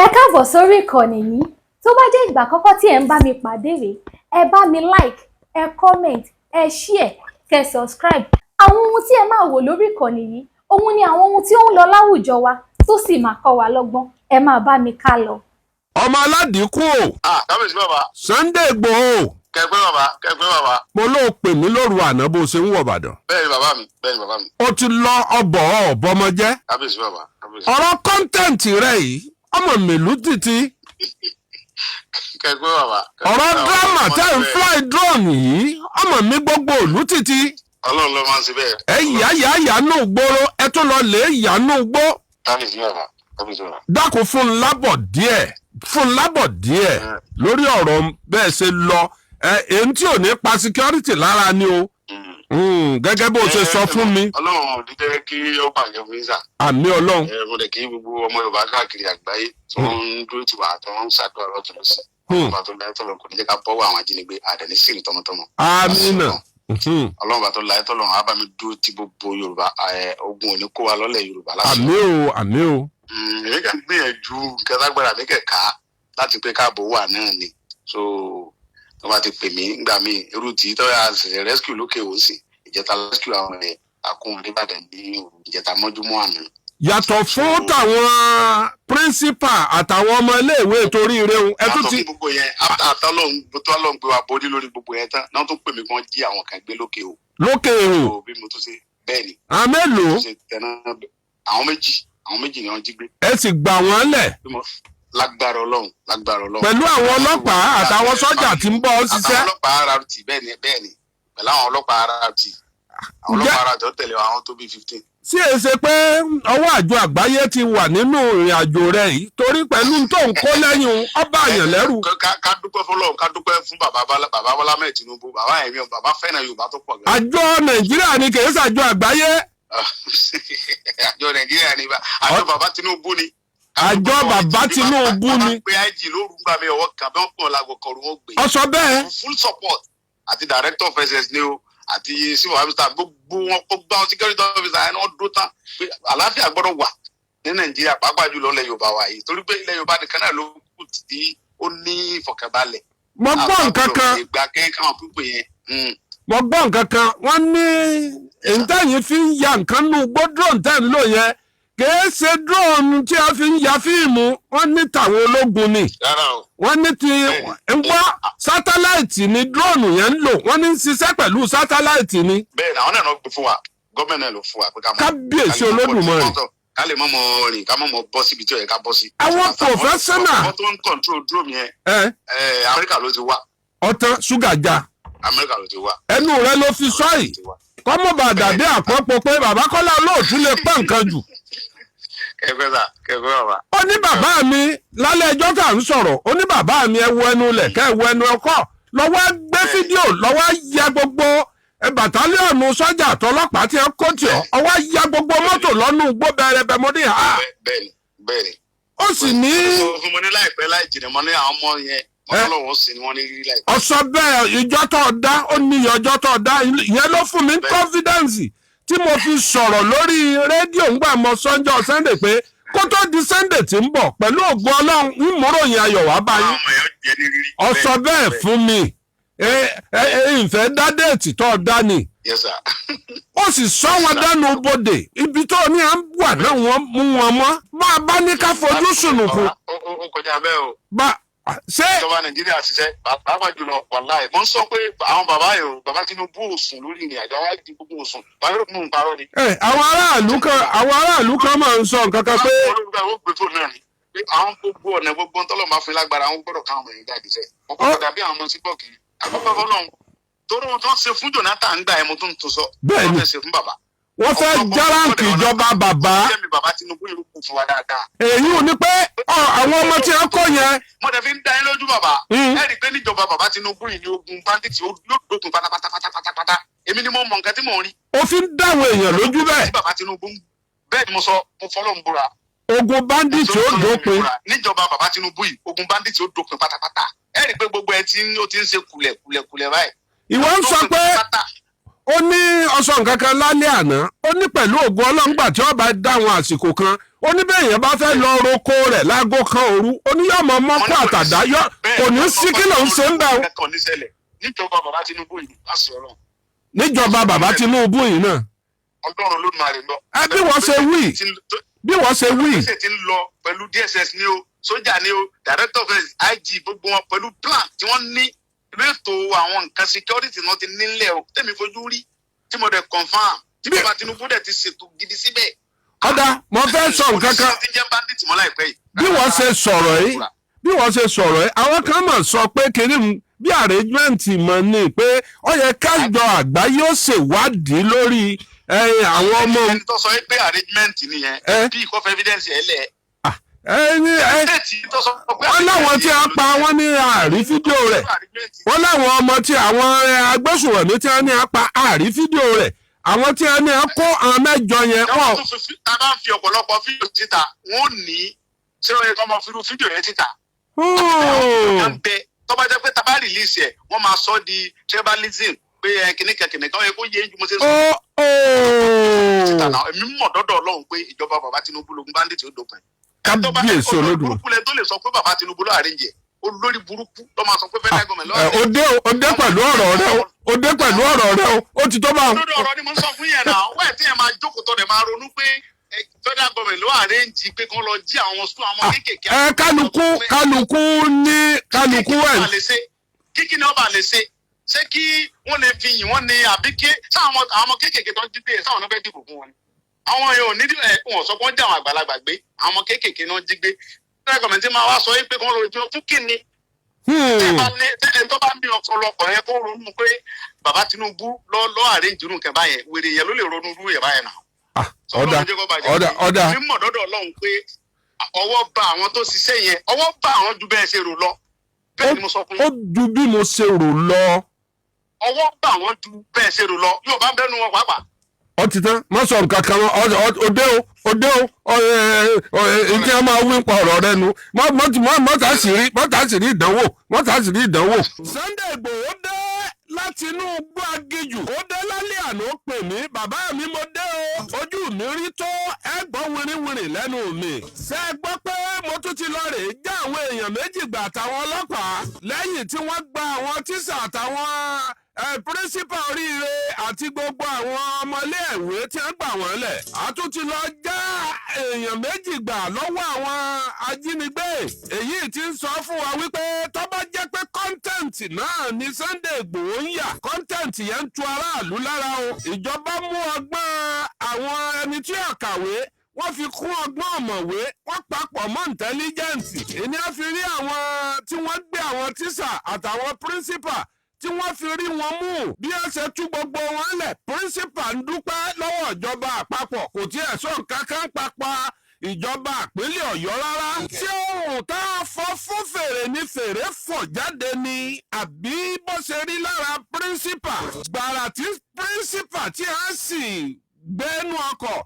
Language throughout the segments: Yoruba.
Ẹ káàbọ̀ sórí ìkànnì yìí. Tó bá jẹ́ ìgbà àkọ́kọ́ tí ẹ ń bá mi pàdé rèé, ẹ bá mi like, ẹ comment, ẹ share, kẹ́ subscribe. Àwọn ohun tí ẹ máa wò lórí ìkànnì yìí, òun ni àwọn ohun tí ó ń lọ láwùjọ wa tó sì máa kọ́ wa lọ́gbọ́n. Ẹ máa bá mi ká lọ. Ọmọ aládìíkù o. Kábíyèsí bàbá. Sunday Igboho. Kẹgbẹ́ bàbá. Mo ló pè mí lóru àná bó ṣe ń wọ̀ Ìbàdàn. Bẹ́ẹ̀ni bàbá mi. Ó ti lọ ọbọ̀ ọ̀bọmọjẹ́. Kábíyèsí bàbá. Ọ̀rọ̀ kọ́ńtẹ̀ǹtì rẹ̀ yìí, ọmọ mèlú títí. Kẹgbẹ́ bàbá. Ọ̀rọ̀ dírámà tẹ́ ń fly drone yìí, ọmọ mi gbogbo òlú títí. Ọlọ́run ló máa ń ṣe bẹ́ẹ̀. Ẹ yàánú gbòòrò, ẹ tún lọ lè yàánú gbó. Kábíyèsí bàbá. Dákun fún un lábọ̀ díẹ̀ lórí ọ̀rọ̀ bẹ́ẹ̀ ṣe lọ. Èyí tí ò ní pa security lára ni o. Gẹ́gẹ́ bó ṣe sọ fún mi. Ọlọ́run ò ní jẹ́ kí ó bàjẹ́ fún ìsà. Àmì Ọlọ́run. Mo lè kí gbogbo ọmọ Yorùbá káàkiri àgbáyé tí wọ́n ń dúró tì wá tí wọ́n ń ṣàdúrà lọ́tún lọ́sìn. Ọlọ́run tó láyé tọ́lọ̀ kò ní jẹ́ ká bọ́wọ́ àwọn ajínigbé àdẹ̀ní sírì tọmọtọmọ. Àmín. Ọlọ́run tó láyé tọ́lọ̀ á bá mi dúró tí gbogbo Yorùbá ogun ò ní kó wa lọ́lẹ̀ Yorùbá lásán. Àmín o. Èmi kàn gbìyànjú kẹtàgbára mi kẹ̀ka láti pé káàbò wà náà ni. So tó bá ti pè mí ngbà míì irú tí tọ́yà ṣẹ̀ṣẹ̀ rescue lókè ó sì ìjẹta rescue àwọn akóhun nìbàdàn ní ìjẹta mọ́júmọ́ àná. Yàtọ̀ fún tàwọn principal àtàwọn ọmọ iléèwé torí irun ẹ tún ti. gbogbo yẹn àtọ́lọ́hún gbé wa borí lórí gbogbo yẹn tán náà tún pè mí kàn jí àwọn kan gbé lókè o. lókè o. bí mo tún ṣe bẹ́ẹ̀ ni. àwọn mélòó. àwọn méjì ni wọ́n jí gbé. ẹ sì gbà wọ́n lẹ̀. lágbára Ọlọ́run. pẹ̀lú àwọn ọlọ́pàá àtàwọn sọ́jà tí ń bọ́ ọ ṣiṣẹ́. àwọn ọlọ́pàá RRT bẹ́ẹ̀ ni pẹ̀lú àwọn ọlọ́pàá RRT. àwọn ọlọ́pàá RRT ó tẹ̀lé àwọn tó bí 15. sí èsè pé ọwọ́ àjọ àgbáyé ti wà nínú ìrìn àjò rẹ̀ yìí torí pẹ̀lú tó ń kó lẹ́yìn ọba àyàn lẹ́rù. ká dúpẹ́ fọlọ́run ká dúpẹ́ fún bàbá Bọ́lá Ahmed Tinubu bàbá ẹ̀mí bàbá fẹ́ràn Yorùbá tó pọ̀ gan. àjọ Nàìjíríà ni kì í ṣàjọ àgbáyé. àjọ Nàìjíríà ni àjọ bàbá Tinubu ni. àjọ bàbá Tinubu ni. bàbá pé IG lóru gbà mí ọwọ́ kan bí wọ́n pọ̀ lágbo kọrù wọn gbé. ọsọ bẹ́ẹ̀. full support àti director of SS ni o àti civil officer gbogbo wọn kó gbá wọn security officer ẹni wọn dúró tán pé àlàáfíà gbọ́dọ̀ wà ní Nàìjíríà pàápàá jùlọ ilẹ̀ Yorùbá wa yìí torí pé ilẹ̀ Yorùbá nìkan náà ló kù tí ó ní ìfọ̀kànbalẹ̀. mo gbọ́ nǹkan kan. ìgbà kẹ́kẹ́ àwọn pípé yẹn. mo gbọ́ nǹkan kan wọ́n ní ìtẹ̀yìn fi ń ya nǹkan nù gbọ́ drone tẹ̀ ń lò yẹn kìí ṣe drone tí a fi ń ya fíìmù wọ́n ní tàwọn ológun ni. wọ́n ní ti ń gbọ́ sátáláìtì ni drone yẹn ń lò wọ́n ní ṣiṣẹ́ pẹ̀lú sátáláìtì ni. bẹ́ẹ̀ ni àwọn náà ló gbé fún wa gọ́ọ̀mẹ̀ntì náà ló fún wa pé ká mọ̀. kábíyèsí Olódùmarè. ká lè mọ̀ rìn ká mọ̀ bọ́ síbi tí ó yẹ ká bọ́ sí. àwọn professional. wọ́n tó ń control drone yẹn. Amẹ́ríkà ló ti wá. ọ̀tán ṣúgà já. Amẹ́ríkà ló ti wá. ẹnu rẹ ló fi sọ yìí kọ́mọ̀ bá dàbí àpọ́pọ̀ pé bàbá Kọ́lá Olóòtú lè pẹ́ nǹkan jù. kẹfẹ́ bàbá. ó ní bàbá mi lálẹ́ ẹjọ́ tá à ń sọ̀rọ̀ ó ní bàbá mi ẹ wo ẹnu lẹ̀ kẹ́ ẹ wo ẹnu ọkọ̀ lọ́wọ́ gbé fídíò lọ́wọ́ ya gbogbo bàtálíọ̀nù sọ́jà àtọlọ́pàá tí ẹ kó tì ọ́ ọwọ́ ya gbogbo mọ́tò lọ́nù gbó bẹ̀rẹ̀ bẹ̀ mọ́ ní ha. bẹ́ẹ̀ni. ó sì ní. fún mi ní láìpẹ́ láì jìnnà mọ́ ní àwọn ọmọ yẹn ọlọ́wọ́ sí ni wọ́n ní rí láìpẹ́. ọ̀sọ̀ bẹ́ẹ̀ ìjọ tó dá ó ní ọjọ́ tó dá ìyẹn ló fún mi confidence tí mo fi sọ̀rọ̀ lórí rédíò ńgbà mọ́ sọ́njọ́ Sunday pé kó tó di Sunday tí ń bọ̀ pẹ̀lú ògùn Ọlọ́run ń múròyìn ayọ̀ wá báyìí. ọ̀sọ̀ bẹ́ẹ̀ fún mi ìfẹ́ dá déètì tó dá ni. ó sì sọ wọn dánú bodè ibi tó ní à ń wà náà wọ́n mú wọn mọ́ bá a bá ní ká fojú sùnùkùn. ó kọjá bẹ́ẹ̀ o. ṣé ìjọba Nàìjíríà ṣiṣẹ́ pàápàá jùlọ wàláì mo ń sọ pé àwọn bàbá Tinubu òsùn lórí ìrìn àjò àwọn àti gbogbo òsùn bàbá yóò mú un parọ́ ni. àwọn aráàlú kan máa ń sọ nǹkan kan pé. olùgbà ó gbé fóònù náà ni pé àwọn gbogbo ọ̀nà gbogbo tọ́lọ̀ máa fún lágbára àwọn gbọ́dọ̀ káwọn ọmọ yẹn jáde sẹ́ wọ́n kọ́ dàbí àwọn ọmọ síbọ̀kì àkọ́kọ́ fọlọ́run torí wọn tó ń ṣe fún Jonathan ń gbà ẹ̀ mo tó ń tún sọ wọ́n fẹ́ ṣe fún bàbá. wọ́n fẹ́ járáǹkì ìjọba bàbá. bàbá Tinubu yìí kù fún wa dáadáa. èyí ò ní pé àwọn ọmọ tí wọ́n kọ́ yẹn. mo dẹ̀ fi ń dá yín lójú bàbá. ẹ rí i pé níjọba bàbá Tinubu yìí ni ogun bandits yóò dókun pátápátá èmi ni mo mọ nǹkan tí mò ń rí. ó fi ń dáwọn èèyàn lójú bẹ́ẹ̀. bàbá Tinubu bẹ́ẹ̀ ni mo sọ mo fọlọ́ ń búra. ogun bandits yóò dópin. níjọba bàbá Tinubu yìí ogun bandits yóò dópin pátápátá ẹ rí i pé gbogbo ẹ ti ń ṣe kùlẹ̀kùlẹ̀ báyìí. ìwọ ń sọ pé ó ní ọsọ nǹkan kan lálẹ́ àná ó ní pẹ̀lú ògùn ọlọ́ngbà tí wọ́n bá dáwọn àsìkò kan oníbẹ̀yẹn bá fẹ́ lọ roko rẹ̀ láago kan òru oníyọ̀mọ̀ mọ́kọ́ àtàdá yọ kò ní sí kí ló ń ṣe ń bẹ̀ o. níjọba bàbá Tinubu yìí láti ọ̀rọ̀. níjọba bàbá Tinubu yìí náà. Ọlọ́run ló máa rè lọ. bí wọ́n ṣe wí. ṣe ti ń lọ pẹ̀lú DSS ni o sójà ni o director of IG gbogbo wọn pẹ̀lú plan tí wọ́n ní ètò àwọn nǹkan security náà ti nílẹ̀ o tẹ̀mí fojú rí tí mo dẹ̀ confam tí bàbá Tinubu dẹ̀ ti ṣètò gidi síbẹ̀. ọ̀dà mo fẹ́ sọ nǹkan kan bí wọ́n ṣe sọ̀rọ̀ yìí àwọn kan mà sọ pé kiri bí arrangement mọ̀ ni pé ó yẹ kájọ àgbáyé ó ṣèwádìí lórí àwọn ọmọ. ẹni tó sọ pé arrangement nìyẹn bí ìkọ́fẹ́ evidence ẹ̀ lẹ̀. wọ́n láwọn tí a pa wọ́n ní àrí fídíò rẹ̀ wọ́n láwọn ọmọ tí àwọn agbésùnwọ̀mí tí wọ́n ní a pa àrí fídíò rẹ̀ àwọn tí wọ́n ní a kó àwọn mẹ́jọ yẹn pọ̀. tá a bá ń fi ọ̀pọ̀lọpọ̀ fídíò síta wọ́n ní ṣé wọ́n yẹ kí wọ́n máa fi irú fídíò yẹn síta. tó bá jẹ́ pé tá a bá release ẹ̀ wọ́n máa sọ di tribalism pé kìnìkan yẹ kó yé ju mo ṣe sọ. èmi mọ̀ dọ́dọ̀ Ọlọ́run pé ìjọba bàbá Tinubu lógun bandit ó dópin. kábíyèsí olódùn. burúkú lẹ tó lè sọ pé bàbá Tinubu ló àríjẹ olórí burúkú ló máa sọ pé fẹ́ẹ́ gọ́ọ̀mẹ̀ lọ́wọ́. òde pẹ̀lú ọ̀rọ̀ rẹ o ó ti tó bá. olórí ọ̀rọ̀ ni mo sọ fún yẹn náà wẹ́ẹ̀ tí yẹn máa jókòó tọ́ dẹ̀ máa ronú pé federal government ló àrẹ́ǹjì pé kán lọ jí àwọn sùn àwọn kéékèèké. kálukú kíkí ni ọba lè ṣe ṣé kí wọ́n lè fi yìn wọ́n ní àbí kí sáwọn ọmọ kéékèèké tó ń jí pé sáwọn náà fẹ́ dìbò fún wọn ni. àwọn yẹn ò ní wọn sọ pé wọ́n jẹ́ àwọn àgbàlagbà gbé àwọn ọmọ kéékèèké náà jí gbé federal government máa wá sọ pé kán lọ jí fún kíni. ẹni tó bá ń bí ọ̀pọ̀lọpọ̀ yẹn kó ronú pé bàbá Tinubu lọ́ àrẹ́ǹjì irú nǹkan báyẹn wèrè yẹn ló lè ronú irú yẹn báyẹn náà. ọ̀dà mi mọ̀ dọ́dọ̀ Ọlọ́run pé ọwọ́ bá àwọn tó ṣiṣẹ́ yẹn ọwọ́ bá àwọn ju bẹ́ẹ̀ ṣe rò lọ. bẹ́ẹ̀ ni mo sọ fún yín. ó ju bí mo ṣe rò lọ. ọwọ́ bá àwọn ju bẹ́ẹ̀ ṣe rò lọ yóò bá bẹ́ẹ̀ nu wọn pàápàá. ó ti tán má sọ nǹkan kan òde o kí a máa wí pa ọ̀rọ̀ rẹ nu mọ́tà sì rí ìdánwò. Sunday Igboho dé láti inú igbó agijù ó dé lálẹ́ àná pè mí bàbá mi mo dé o ojú mi rí tó ẹgbọ́n wìrìwìrì lẹ́nu mi ṣé ẹ gbọ́ pé mo tún ti lọ rè já àwọn èèyàn méjì gbà àtàwọn ọlọ́pàá lẹ́yìn tí wọ́n gba àwọn tíṣà àtàwọn pírísípà oríire àti gbogbo àwọn ọmọléèwé tí wọ́n gbà wọ́n lẹ̀ a tún ti lọ já èèyàn méjì gbà lọ́wọ́ àwọn ajínigbé èyí tí ń sọ fún wa wípé tó bá jẹ́ pé kọ́ńtẹ́ǹtì náà ni Sunday Igboho ń yà kọ́ńtẹ́ǹtì yẹn ń tu aráàlú lára o ìjọba mú ọgbọ́n àwọn ẹni tí ó kàwé wọ́n fi kún ọgbọ́n ọ̀mọ̀wé wọ́n papọ̀ mọ́ ìntẹ́lígẹ́ǹtì ìní á fi rí àwọn tí wọ́n gbé àwọn tíṣà àtàwọn pírísípà tí wọ́n fi rí wọn mú bí ẹ ṣe tú gbogbo wọn lẹ̀ pírísípà ń dúpẹ́ lọ́wọ́ ìjọba àpapọ̀ kò tiẹ̀ sọ nǹkan kan papọ̀ ìjọba ìpínlẹ̀ Ọ̀yọ́ rárá tí ohun tá a fọ́ fún fèrè ní fèrè fọ̀ jáde ni àbí bó ṣe rí lára pírísípà gbàrà tí pírísípà tí a sì gbẹ́nu ọkọ̀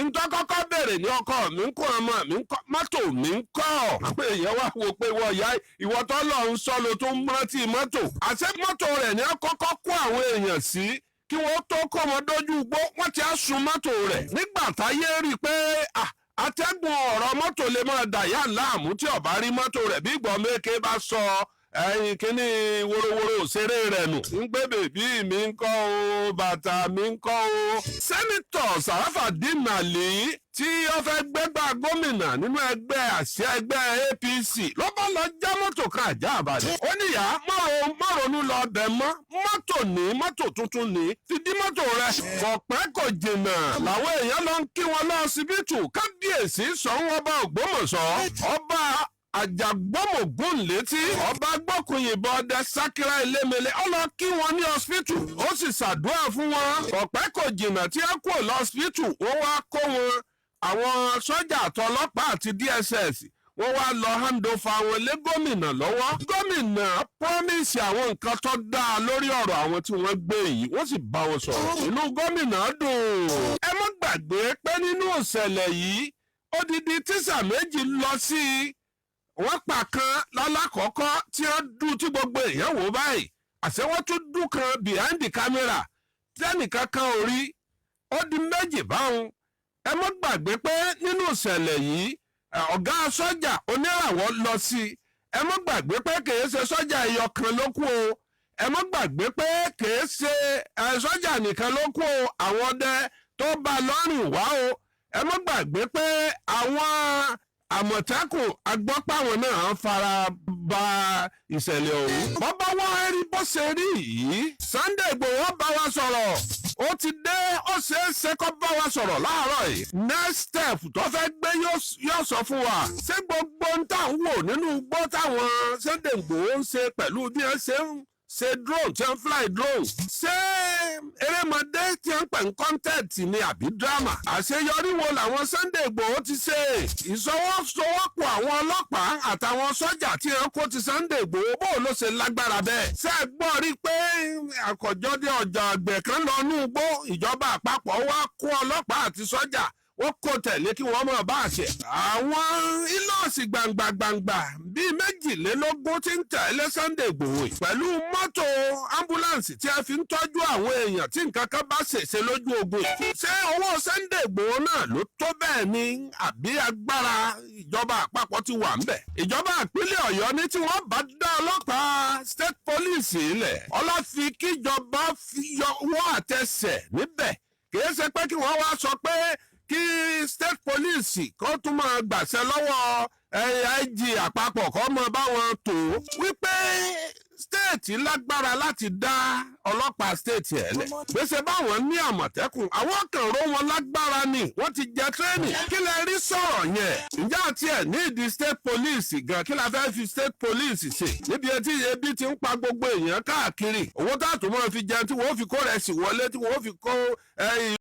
ntọ́kọ́kọ́ bẹ̀rẹ̀ ní ọkọ mi ń kọ́ ọmọ mi ń kọ́ mọ́tò mi ń kọ́ àwọn èèyàn wá wo pé wọ́n ya ìwọ tó lọ ń sọ ló tó ń rántí mọ́tò àṣẹ mọ́tò rẹ̀ ní ọkọ́kọ́ kó àwọn èèyàn sí kí wọ́n tó kọ́ wọn dójú igbó wọ́n ti á sun mọ́tò rẹ̀ nígbà táyé rí i pé atẹ́gùn ọ̀rọ̀ mọ́tò lè máa dà yá láàmú tí ọ̀bá rí mọ́tò rẹ̀ bí ìgbọ̀n mẹ́kẹ́ bá sọ ẹyin kínní worowóró òṣèré rẹ̀ nù. ń gbé bèbí mi ń kọ́ o bàtà mi ń kọ́ o. sẹ́nitọ̀ Sarafadeen Ali tí ó fẹ́ gbégbá gómìnà nínú ẹgbẹ́ àsíá ẹgbẹ́ APC ló bá lọ já mọ́tò kan àjá àbàdàn. ó níyà má ronú lọ bẹ̀ mọ́ mọ́tò tuntun ní ti dí mọ́tò rẹ̀. kò pẹ́ kò jìnnà làwọn èèyàn lọ ń kí wọn lọ síbítù kábíyèsí Ṣọ̀ún ọba Ògbómọ̀ṣọ́ ọba àjàgbọ́mọ̀gún létí ọba gbọ́kùnyìnbọn ọdẹ sákírá elémele ó lọ kí wọn ní ọsibítù ó sì ṣàdúrà fún wọn ọ̀pẹ́ kò jìnnà tí a kò lọ ọsibítù wọ́n wá kó wọn àwọn sọ́jà àtọlọ́pàá àti DSS wọ́n wá lọ handover àwọn ilé gómìnà lọ́wọ́ gómìnà promise àwọn nǹkan tó dáa lórí ọ̀rọ̀ àwọn tí wọ́n gbé yìí wọ́n sì bá wọn sọ̀rọ̀ inú gómìnà dùn. ẹ má gbàgbé pé nínú ìṣẹ̀lẹ̀ yìí odidi tíṣà méjì lọ sí wọ́n pa kan lálákọ̀ọ́kọ́ tí wọ́n dún tí gbogbo èèyàn wò báyìí àṣẹ wọ́n tún dún kan behind the camera tẹ́nìkan kan ò rí ó di méjì báwọn ẹ mọ́ gbàgbé pé nínú ìṣẹ̀lẹ̀ yìí ọ̀gá sọ́jà oníràwọ̀ lọ sí i ẹ mọ́ gbàgbé pé kìí ṣe sọ́jà ẹyọ kan ló kú o ẹ mọ́ gbàgbé pé kìí ṣe sọ́jà nìkan ló kú o àwọn ọdẹ tó bá lọ́rùn wá o ẹ mọ́ gbàgbé pé àwọn àmọ̀tẹ́kùn agbọ́pàwọn náà fara ba ìṣẹ̀lẹ̀ ọ̀hún. bọ́bá wá rí bó ṣe rí yìí Sunday Igboho bá wa sọ̀rọ̀ ó ti dé ó ṣeé ṣe kó bá wa sọ̀rọ̀ láàárọ̀ yìí. next step tó fẹ́ gbé yóò sọ fún wa. ṣé gbogbo ń tà ń wò nínú igbó táwọn Sunday Igboho ń ṣe pẹ̀lú bí wọ́n ṣe ń ṣe drone tí wọ́n fly drone. ṣé erémọdé tí wọ́n pè ń content ni àbí drama. àṣeyọrí wo làwọn Sunday Igboho ti ṣe. ìṣọwọ́sowọ́pọ̀ àwọn ọlọ́pàá àtàwọn sọ́jà tí wọ́n kó ti Sunday Igboho bó ló ṣe lágbára bẹ́ẹ̀. ṣé ẹ gbọ́ rí pé àkọ́jọ́dé ọjà àgbẹ̀ kan lọ ní igbó ìjọba àpapọ̀ wá kó ọlọ́pàá àti sọ́jà wọ́n kò tẹ̀lé kí wọ́n mọ̀ bá àṣẹ. àwọn ilọ́ọ̀sì gbàǹgbàǹgbà bíi 22 tí ń tẹ̀lé Sunday Igboho pẹ̀lú mọ́tò ambulance tí a fi ń tọ́jú àwọn èèyàn tí nǹkan kan bá ṣèṣe lójú ogun. ṣé owó Sunday Igboho náà ló tó bẹ́ẹ̀ ni àbí agbára ìjọba àpapọ̀ ti wà ńbẹ̀? ìjọba ìpínlẹ̀ Ọ̀yọ́ ní tí wọ́n bá dá ọlọ́pàá state police ilẹ̀ ọlọ́fi kíjọba fi yọwọ́ àtẹsẹ̀ níbẹ̀ kì í ṣe pé kí wọ́n wá sọ pé kí state police kó tún máa gbàṣẹ lọ́wọ́ IG àpapọ̀ kó máa bá wọn tó wípé state lágbára láti dá ọlọ́pàá state ẹ̀ lẹ̀. gbèsè báwọn ní àmọ̀tẹ́kùn àwọn kan ró wọn lágbára ni wọ́n ti jẹ tírénì. kí lẹ rí sọ̀rọ̀ yẹn? ǹjẹ́ àti ẹ̀ ní ìdí state police gan kí la fẹ́ fi state police ṣe? níbi etí ebi ti ń pa gbogbo èèyàn káàkiri owó tá a tún máa fi jẹun tí wọ́n fi kó rẹ̀ sí wọlé tí wọ́n fi kó